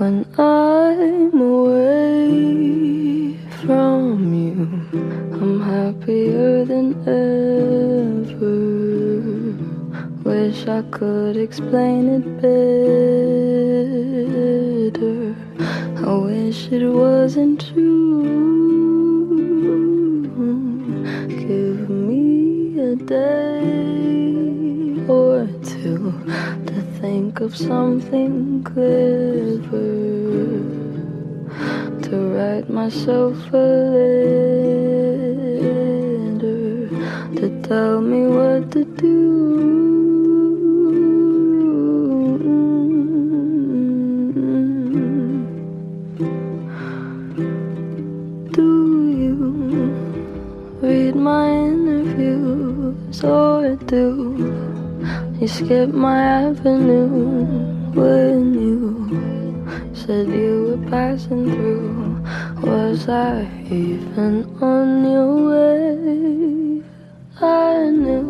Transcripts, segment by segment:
when I'm away from you. I'm happier than ever. Wish I could explain it better. I wish it wasn't true. Give me a day or two to think of something clever, to write myself a letter, to tell me what to do. Do you read my interviews, or do you skip my avenue when you said you were passing through? Was I even on your way? I knew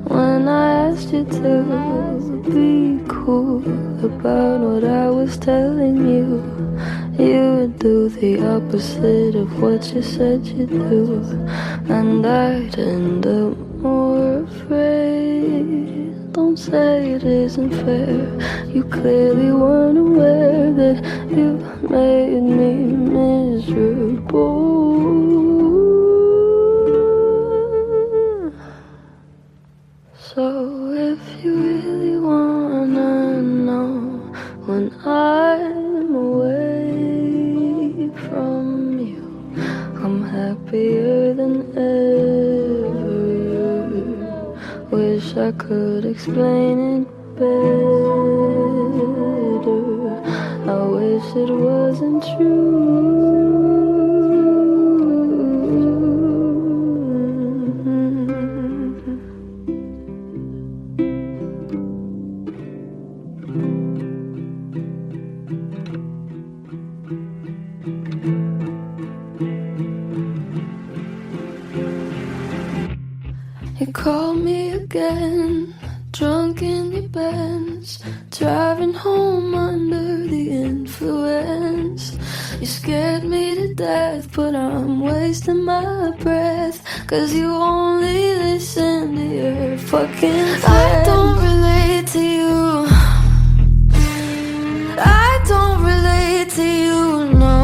when I asked you to be cool about what I was telling you. You would do the opposite of what you said you'd do, and I'd end up more afraid. Don't say it isn't fair. You clearly weren't aware that you made me miserable. So if you really wanna know when I'm away from you, I'm happier than ever. Wish I could explain it better. I wish it wasn't true. You called me again, drunk in your Benz, driving home under the influence. You scared me to death, but I'm wasting my breath, 'cause you only listen to your fucking friends. I don't relate to you, I don't relate to you, no,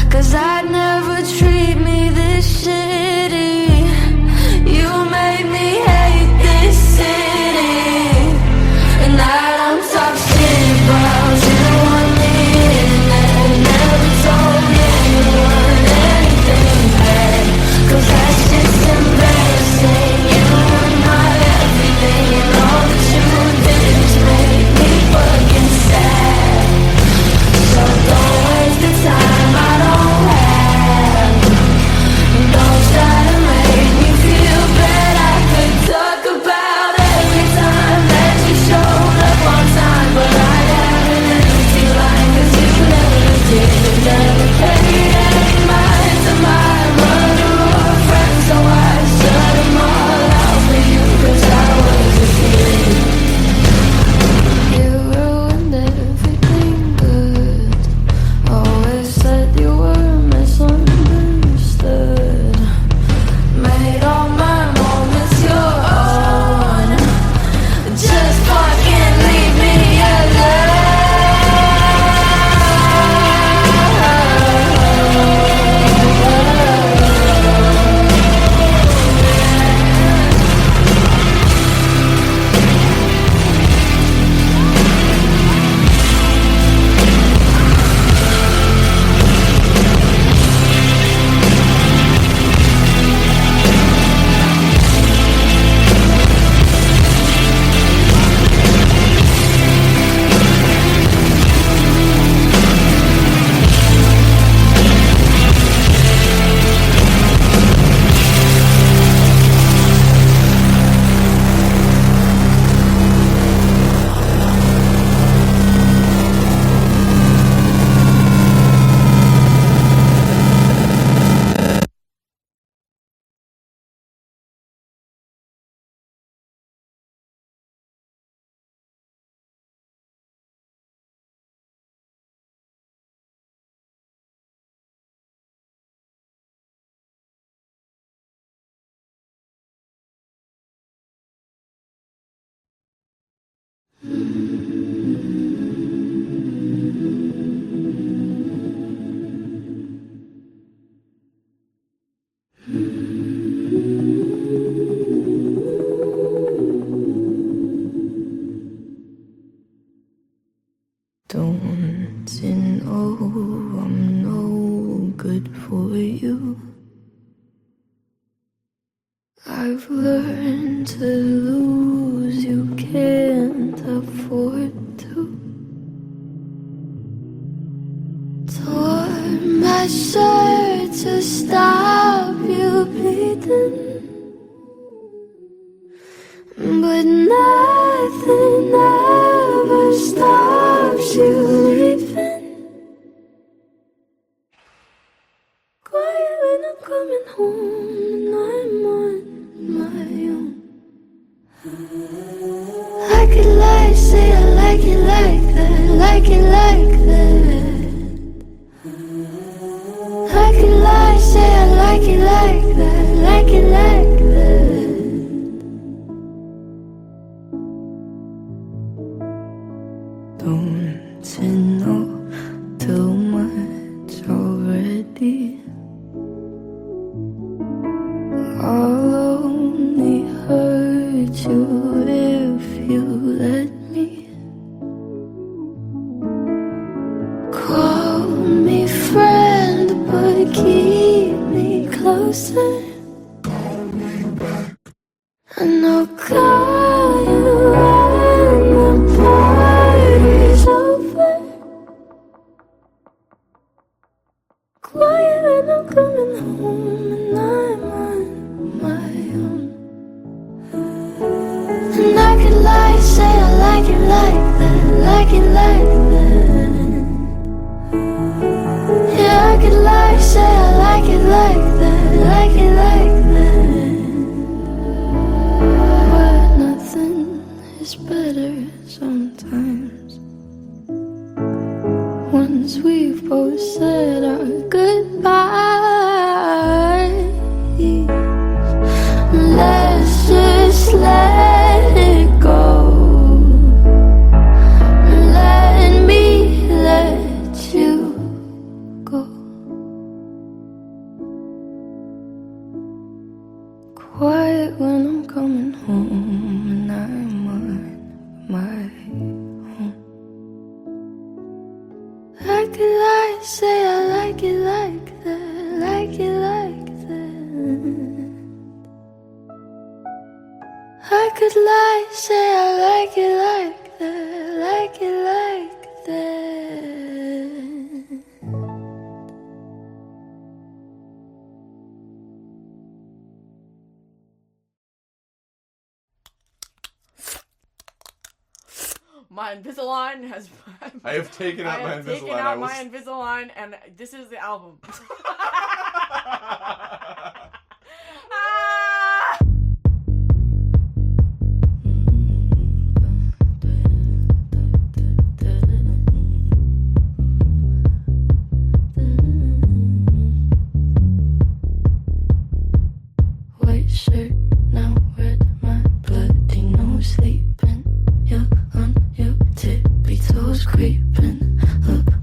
'cause I'd never treat me this shitty. You made me hate this city, and I don't talk shit about you. Want me in there, never told anyone anything bad, 'cause that's just embarrassing. You were my everything, and all that you Don't you know I'm no good for you? I've learned to lose, you can't afford to. Tore my shirt to stop you bleeding, but nothing ever stops you leaving. Quiet when I'm coming home and I'm on my own. I could lie, say I like it like that, like it like that. I could lie, say I like it like that, like it like that. Don't you know too much already? I'll only hurt you if you let me. Call me friend, but keep me closer. And I'll call you when the party's over. Quiet when I'm coming home and I'm on my own. And I could lie, say I like it like that, like it like that. Yeah, I could lie, say I like it like that, like it like that. But nothing is better sometimes. Once we've both said our goodbyes, let's just let it go. Let me let you go. Quiet when I'm coming home and I'm on my own. I could lie, say I like it like that, like it like that. I could lie, say I like it like that, like it like that. My Invisalign has. I have taken out my Invisalign. Taken out my Invisalign, and this is the album. White shirt, now red, my bloody nose sleeping. You're on your tippy toes, creeping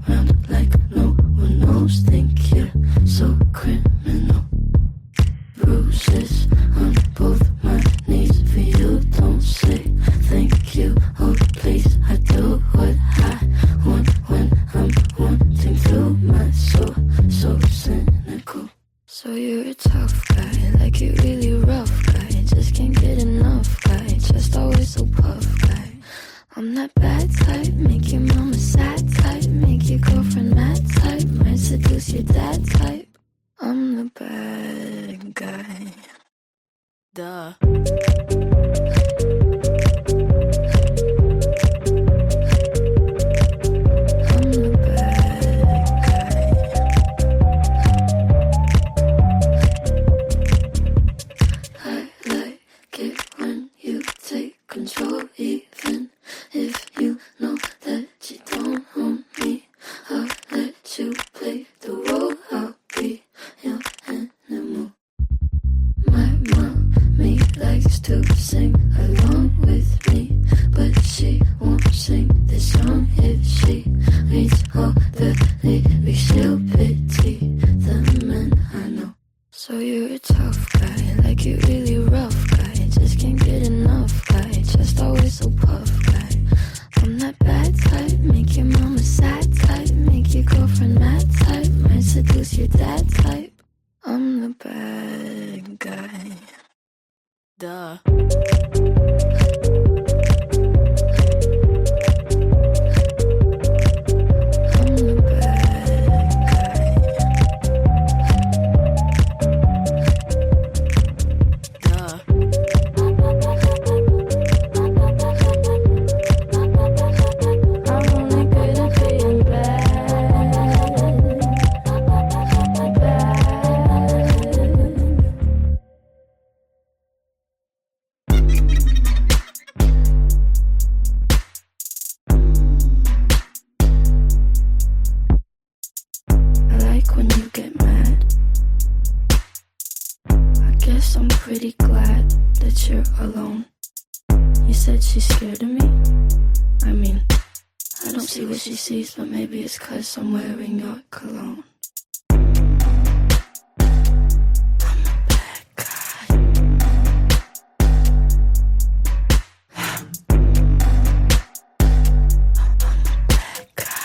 around like no one knows. Think you're so criminal. Bruises on both my knees for you. Don't say thank you. Oh please, I do what I want when I'm wanting to. My soul, so cynical. So you're a tough guy, like you really rough guy. Just can't get enough guy, just always so puff guy. I'm that bad type, make your mama sad type, make your girlfriend mad type, might seduce your dad type. I'm the bad guy. Duh. I'm the bad guy. I like it when you take control, even if you know that you don't own me. I'll let you play the role, I'll be your animal. My mommy likes to sing along with me, but she won't sing this song if she reads all the lyrics. She'll pity the men I know. So you're a tough guy, like you're really rough guy. Just can't get enough guy, just always so puff guy. I'm that bad type, make your mama sad type, make your girlfriend mad type, might seduce your dad type. I'm the bad guy. Duh. I'm the bad guy. Duh. I'm only good at being bad. Bad. I like when you get mad. I guess I'm pretty glad that you're alone. You said she's scared of me? I mean, I don't see what she sees, but maybe it's 'cause I'm wearing your cologne. I'm a bad guy. I'm a bad guy.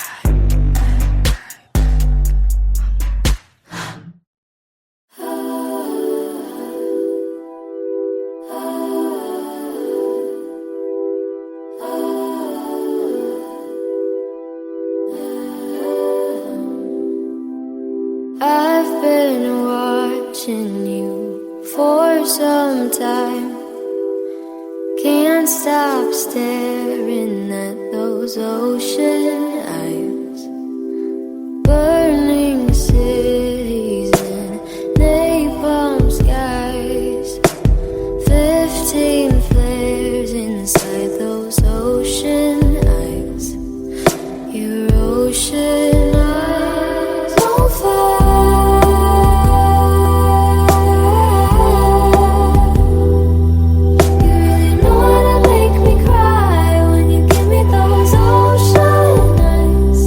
I've been watching you for some time. Can't stop staring at those ocean eyes. Burning cities and napalm skies. 15 flares inside those ocean eyes. Your ocean eyes on fire. You really know how to make me cry when you give me those ocean eyes.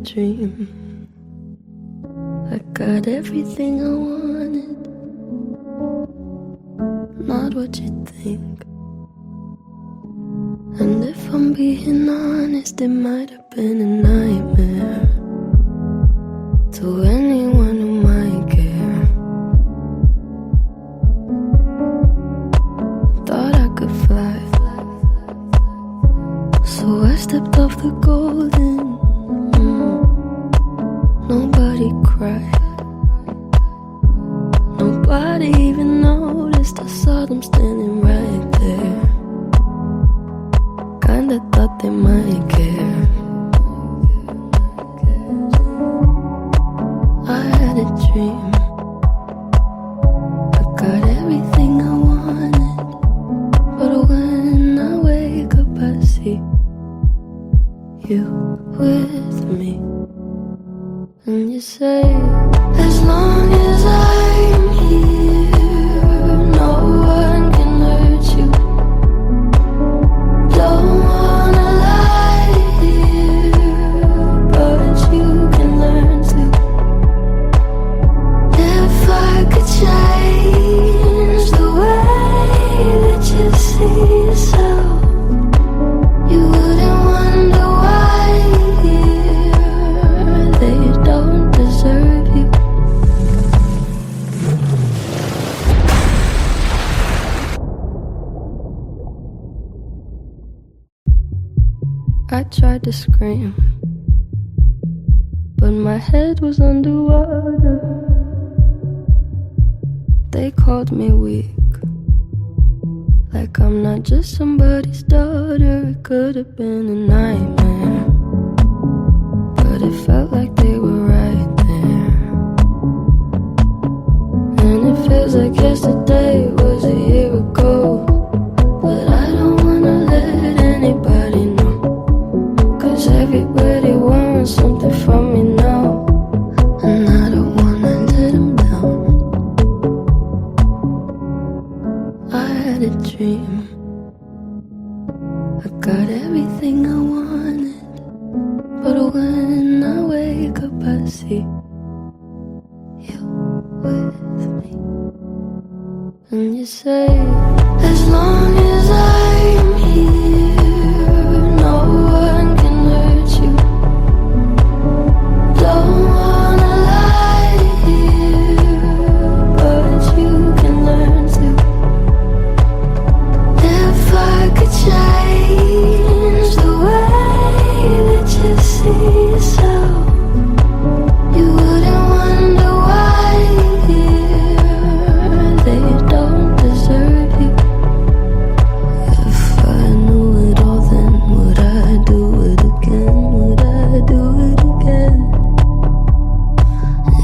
dream. I got everything I wanted, not what you think. And if I'm being honest, it might have been a nightmare to anyone who might care. Thought I could fly, so I stepped off the golden. Nobody cried, nobody even noticed. I saw them standing right there. Kinda thought they might care. I had a dream, I got everything I wanted, but when I wake up I see you with me. And you say, as long as I'm here, no one can hurt you. Don't wanna lie here, but you can learn to. If I could change the way that you see yourself, you wouldn't wonder why they don't deserve you. I tried to scream, but my head was underwater. They called me weak, like I'm not just somebody's daughter. It could have been a nightmare, but it felt like they were right there. And it feels like yesterday was a year ago, but I don't wanna let anybody know, 'cause everybody wants something from me now, and I don't wanna let them down. I had a dream, I got everything I wanted, but when I wake up I see you with me. And you say, as long as I'm here, no one can hurt you. Don't wanna lie here, but you can learn to. If I could change the way that you see yourself, you wouldn't wonder why they don't deserve you. If I knew it all, then would I do it again? Would I do it again?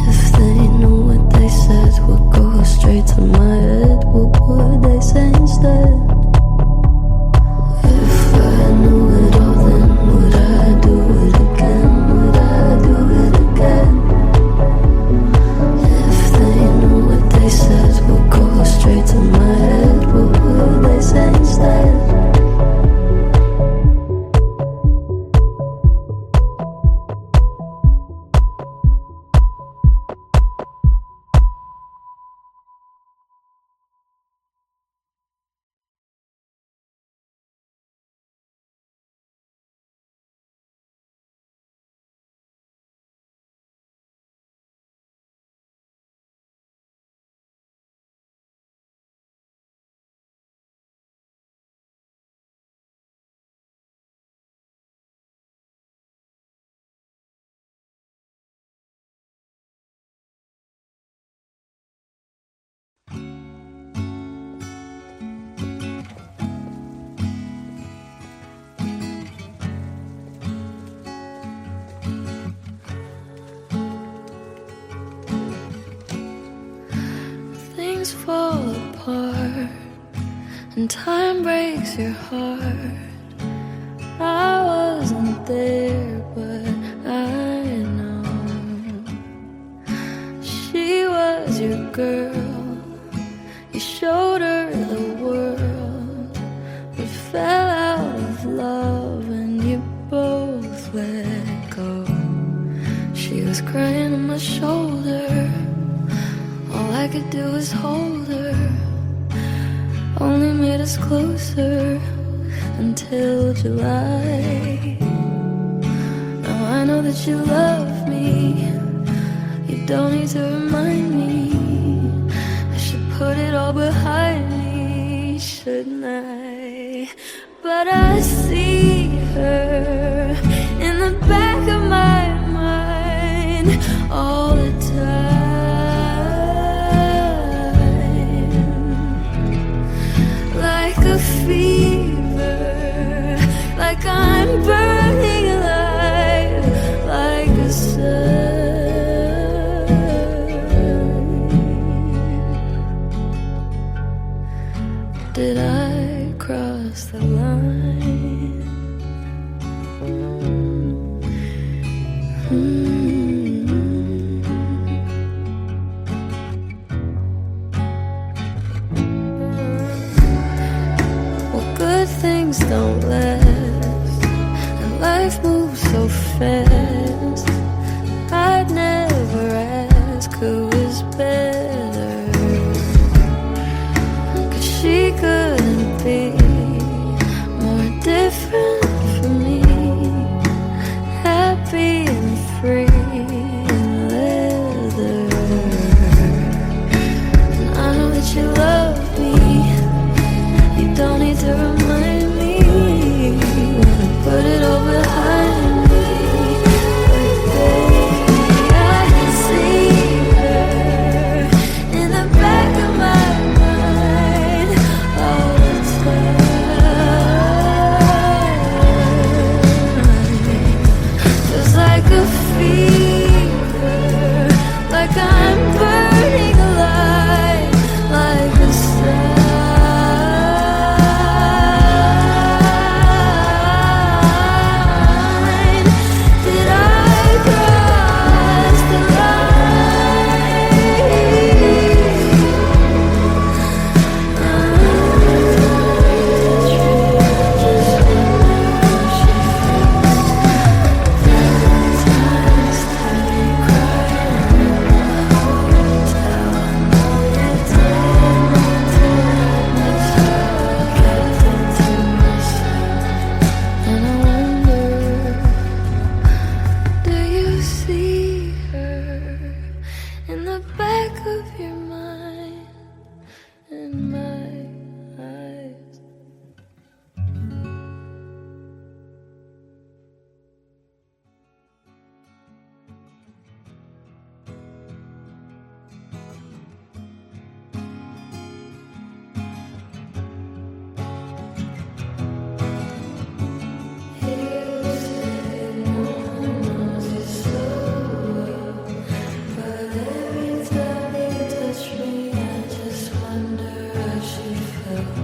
If they knew what they said would go straight to my head, what would they say instead? If I knew it all, then would I do it again? Would I do it again? If they knew what they said would go straight to my head, what would they say instead? Things fall apart and time breaks your heart. I wasn't there, but I know she was your girl. You showed her the world, but fell out of love and you both let go. my shoulder. All I could do was hold her. Only made us closer until July. Now I know that you love me. You don't need to remind me. I should put it all behind me, shouldn't I? But I see her in the back of my mind all the time, like a fever, like I'm burning alive, like a sun. Did I cross the line? Well, good things don't last, and life moves so fast. I'd never ask who is better, 'cause she couldn't be more different from me. Happy and free in leather. And I know that you love me. You don't need to remind me. Wanna put it all behind me. But baby, I can see her in the back of my mind all the time. Just like a fever, like I'm burning alive, like a sun. Did I cross the And I wonder, do you see her in the back of your mind, in my eyes? But every time you touch me, I just wonder how she felt.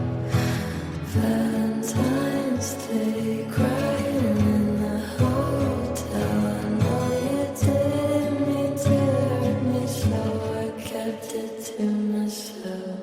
Valentine's Day, crying in the hotel. I know you didn't mean to hurt me, so I kept it to myself.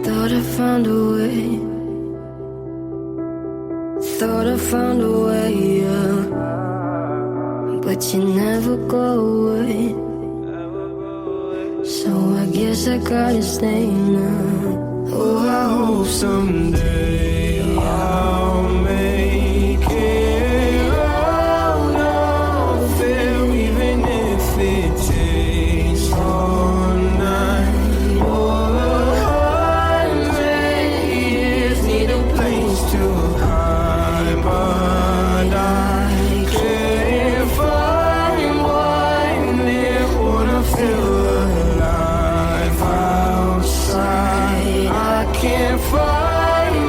Thought I found a way. Thought I found a way, yeah. But you never go away. So I guess I gotta stay now. Oh, I hope someday I'll make it out of there, even if it takes all night. Oh, 100 years, need a place to hide, but I can't find one there. Wanna feel alive outside. I can't find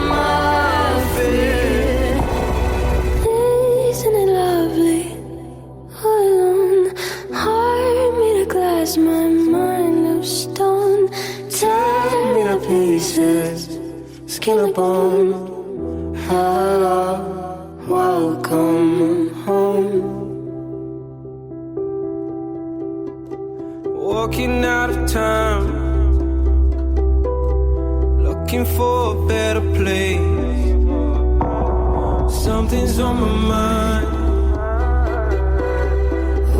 pieces, skin and bone. Hello, welcome home. Walking out of time, looking for a better place. Something's on my mind,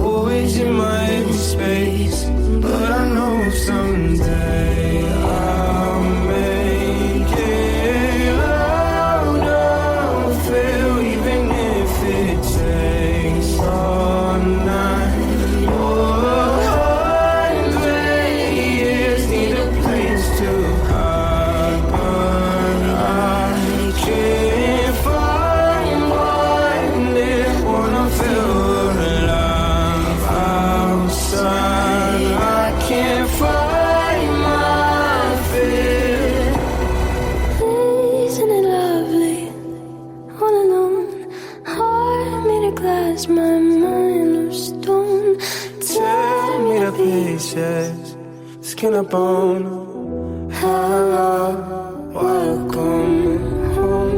always in my empty space. But I know someday I'll make it out of it, even if it takes all night. Oh, 100 years, need a place to hide, but I can't find one that wanna feel alive outside. I can't find my fear. Isn't it lovely? All alone, heart made of glass, my mind of stone. Tear me to pieces, skin and bone. Hello, welcome home.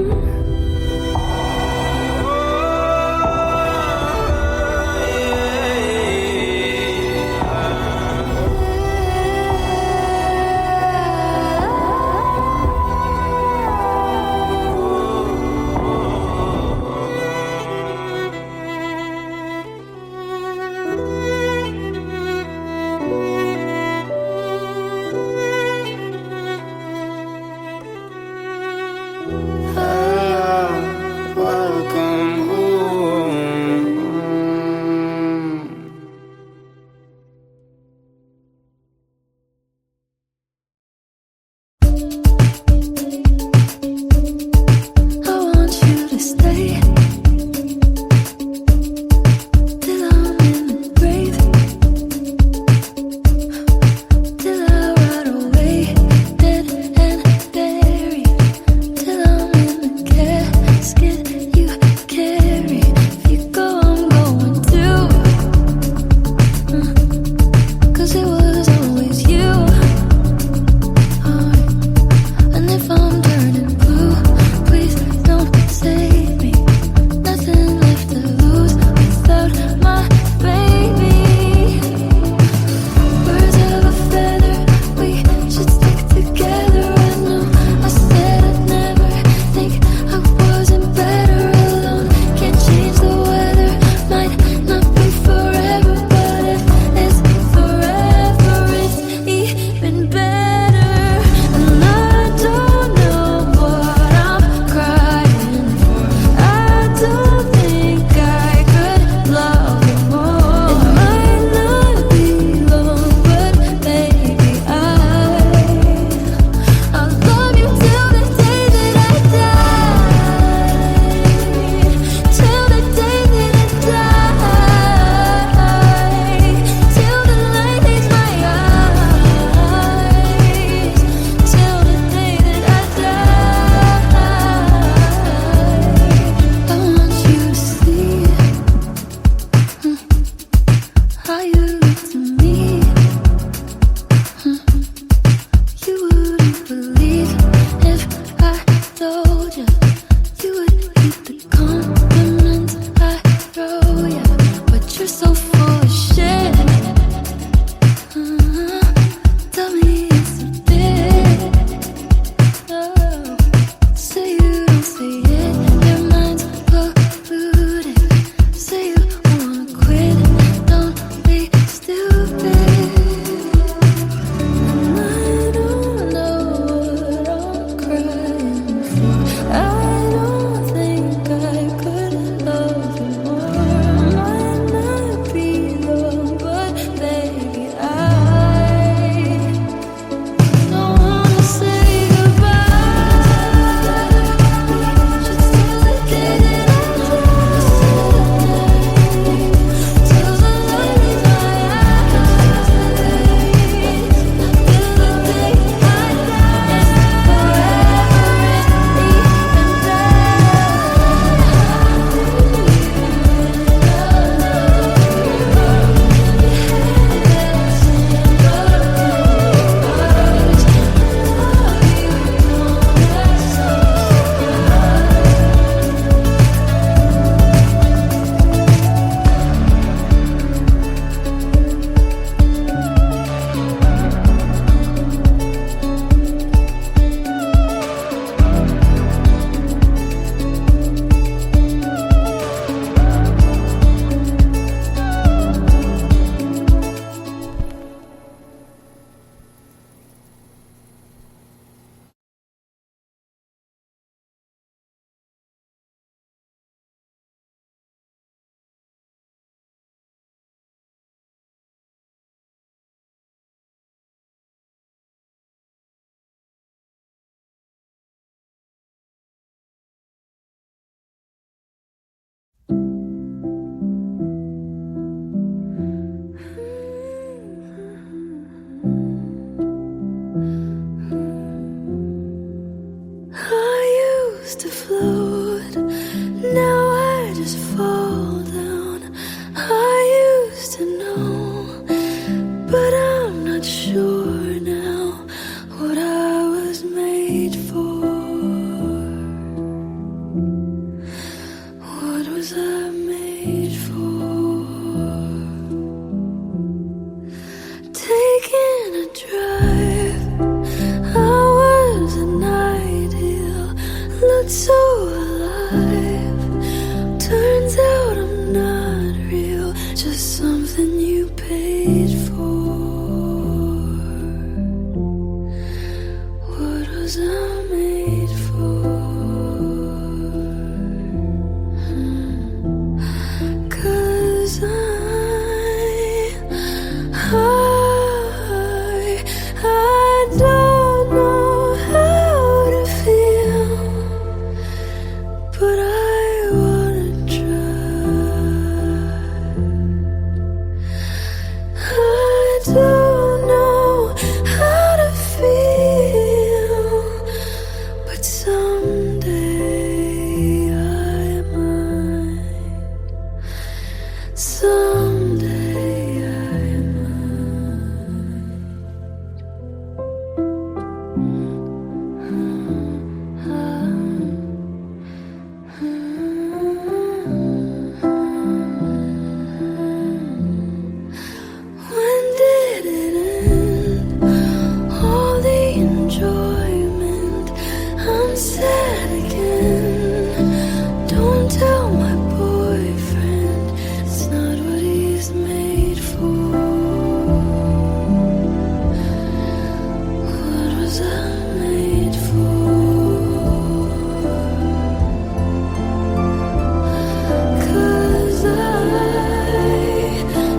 used to float, now I just fall down. I used to know, but I'm not sure now what I was made for. What was I made for? Taking a drive, I was an ideal, looked so alive. Turns out I'm not real, just something you paid for. What was I made for? 'Cause I don't know how to feel, but I wanna try. I don't know how to feel, but someday I might. Someday I When did it end? All the enjoyment. I'm sad again. Don't tell my boyfriend, it's not what he's made for. What was I made for?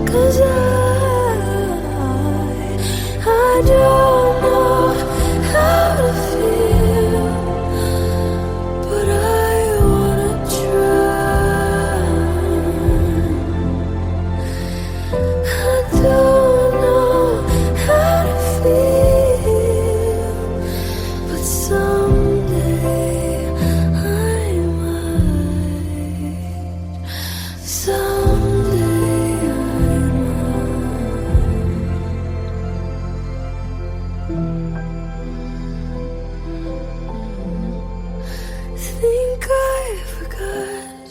'Cause I don't know how to feel, but I wanna try. I don't know how to feel, but someday I might. Someday I think I forgot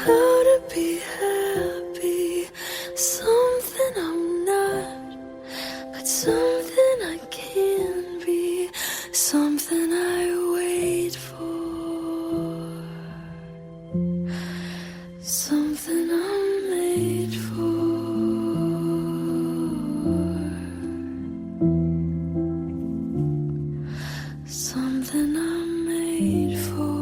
how to be happy. Something I'm not, but something I can be. Something I wait for. Something I'm made for. Something I'm made for.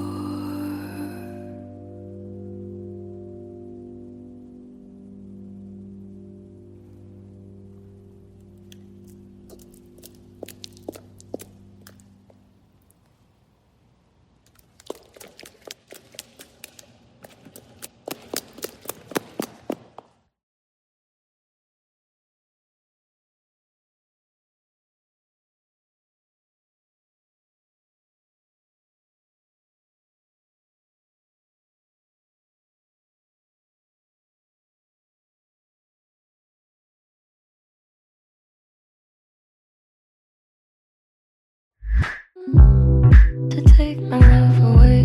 To take my love away.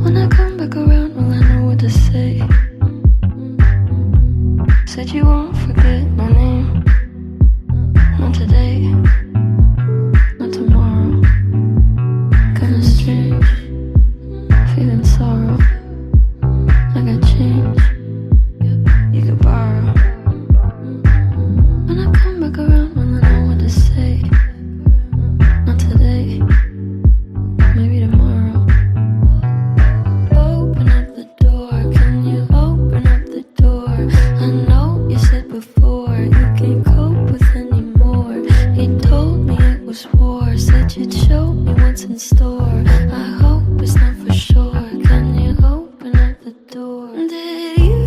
When I come back around, will I know what to say? Said you won't forget my name. Not today, not tomorrow. Kinda strange, feeling sorrow. I got change you could borrow. When I come back around, will I know what to say? Not today, maybe tomorrow. Open up the door, can you open up the door? I know you said before you can't cope with anymore. You told me it was war, said you'd show me what's in store. I hope it's not for sure. Can you open up the door? Did you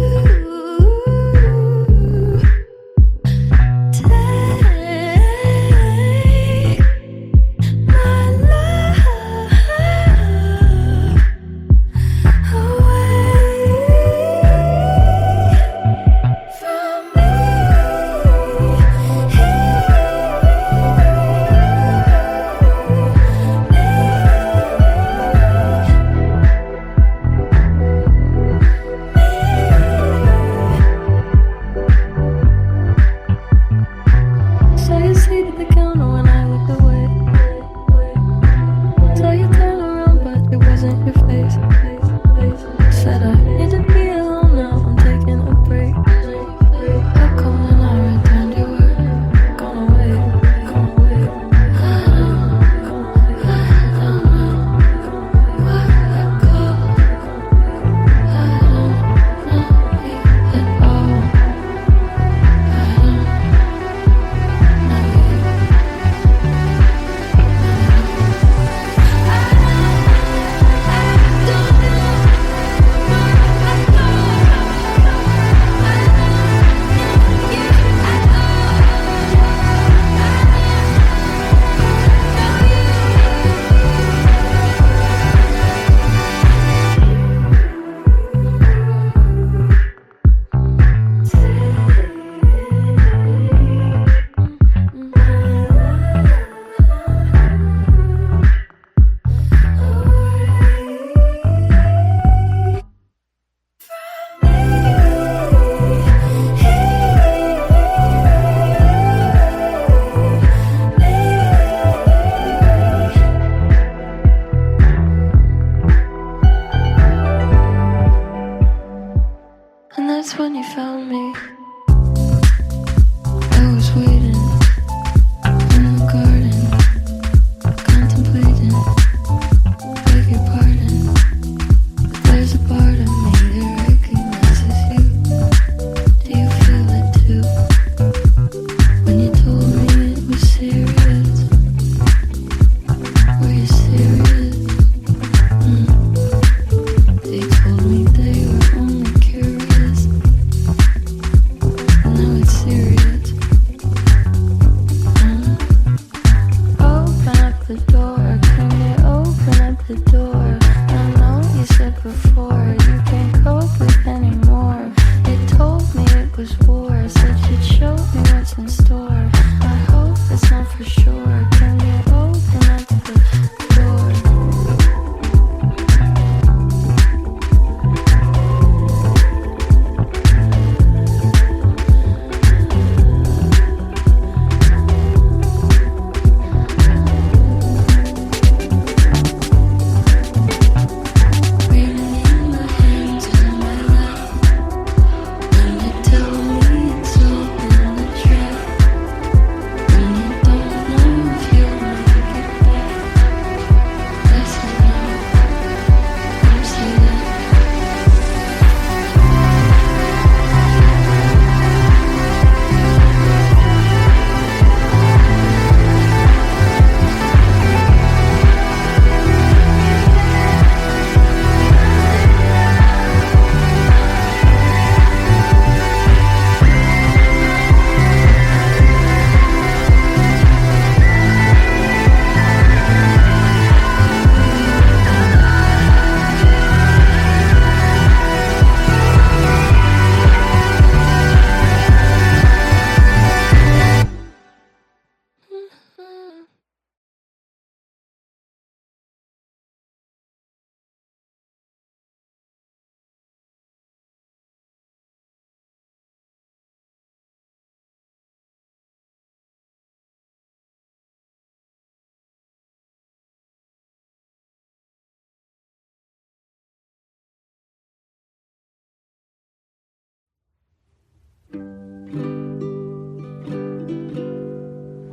take my love?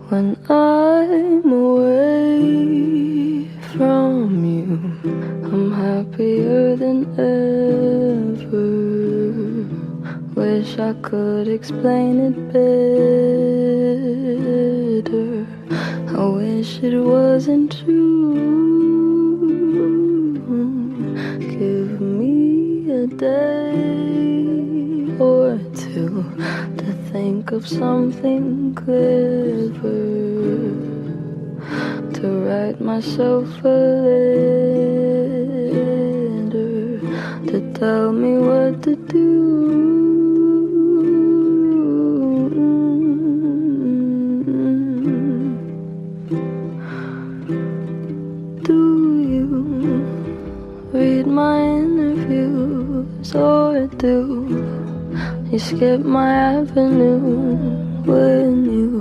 when I'm away from you. I'm happier than ever. Wish I could explain it better. I wish it wasn't true. Give me a day or two to think of something clever, to write myself a letter, to tell me what to do. Do you read my interviews, or do you skip my avenue when you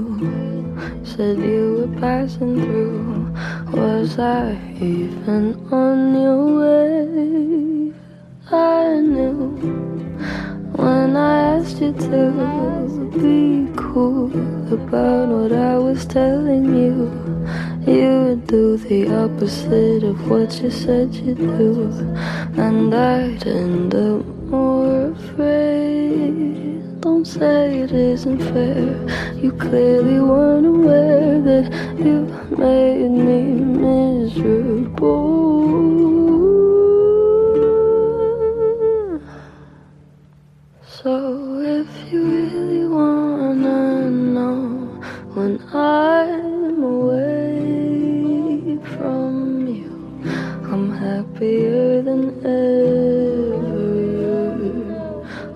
said you were passing through? Was I even on your way? I knew when I asked you to be cool about what I was telling you, you would do the opposite of what you said you'd do, and I'd end up more afraid. Don't say it isn't fair. You clearly weren't aware that you made me miserable. So if you really wanna know when I'm away from you, I'm happier than ever.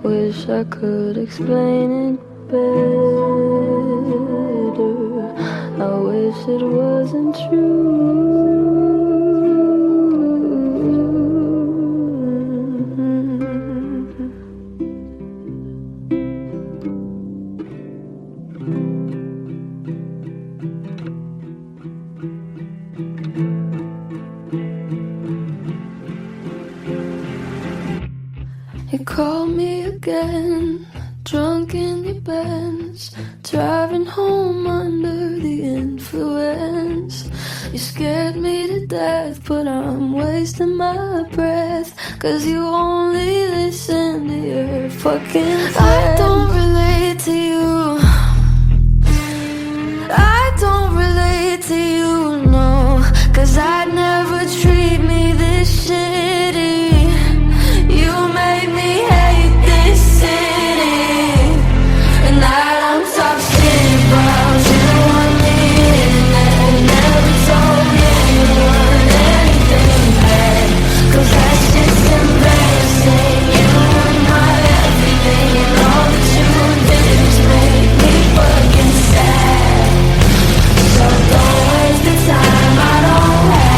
Wish I could explain it better. I wish it wasn't true. You called me again, drunk in your Benz, driving home under the influence. You scared me to death, but I'm wasting my breath, 'cause you only listen to your fucking friends. I don't relate to you, I don't relate to you, no, 'cause I'd never treat me this shitty. You made me hate this city, and I don't talk shit about you. Want me in and never told anyone anything bad, 'cause that's just embarrassing. You were my everything, and all that you did was make me fucking sad. So don't waste the time, I don't have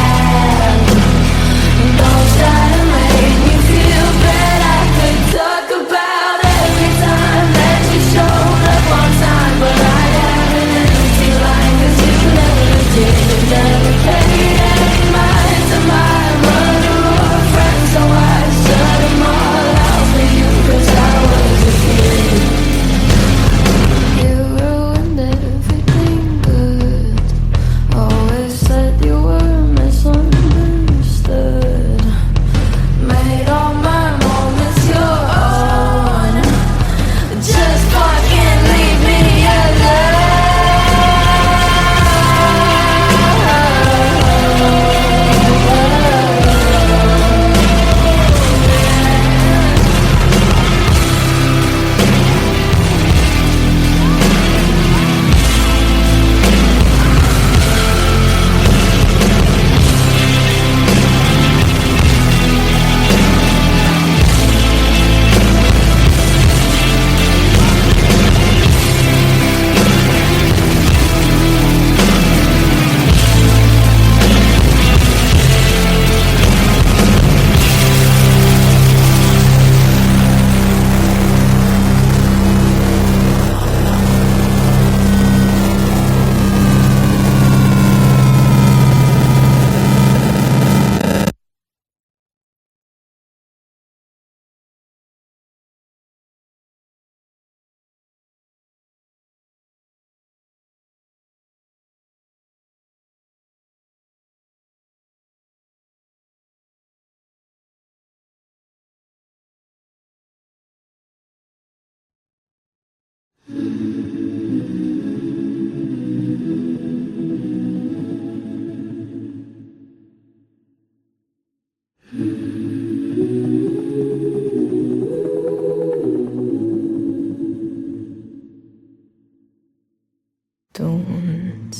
Don't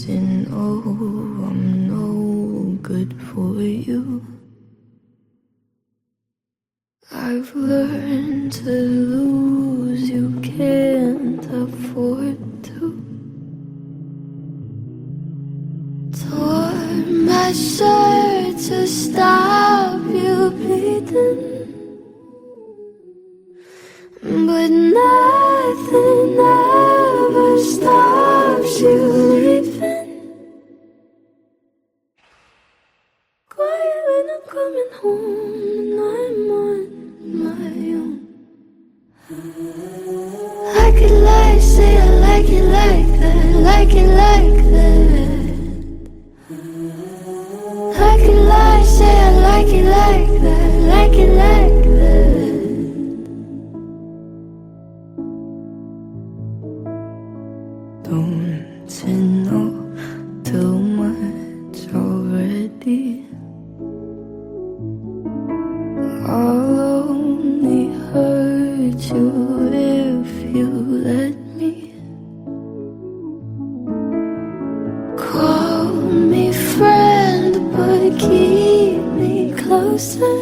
you know I'm no good for you? I've learned to lose, you can't afford to. Tore my shirt to stop you bleeding, but nothing ever stops you leaving. Quiet when I'm coming home and I'm on my own. I could lie, say I like it like that, like it like that. I could lie, say I like it like that, like it like that. Don't you know too much already? I'll only hurt you if you let me. Call me friend, but keep me closer.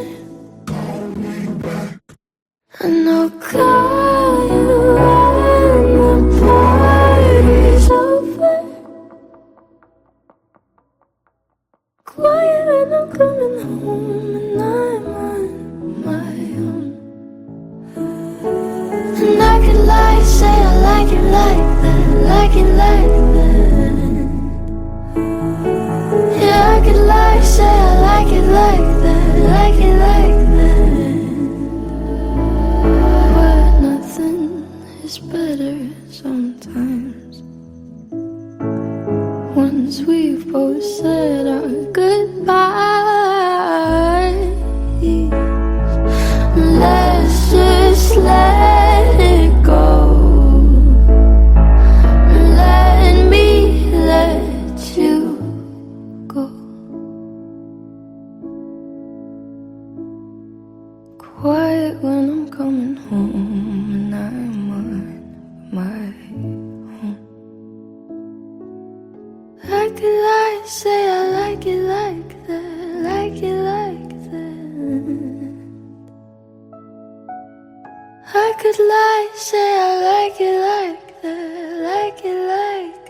And I'll call you when the party's over. Quiet when I'm coming home and I'm on my own. And I could lie, say I like it like that, like it like that. Yeah, I could lie, say I like it like that, like it like that. But nothing is better sometimes. Once we've both said our goodbyes, let's just let it go. Let me let you go. Quiet when I'm coming home and I'm on my own. I could lie, say I like it like that, like it like that. I could lie, say I like it like that, like it like that.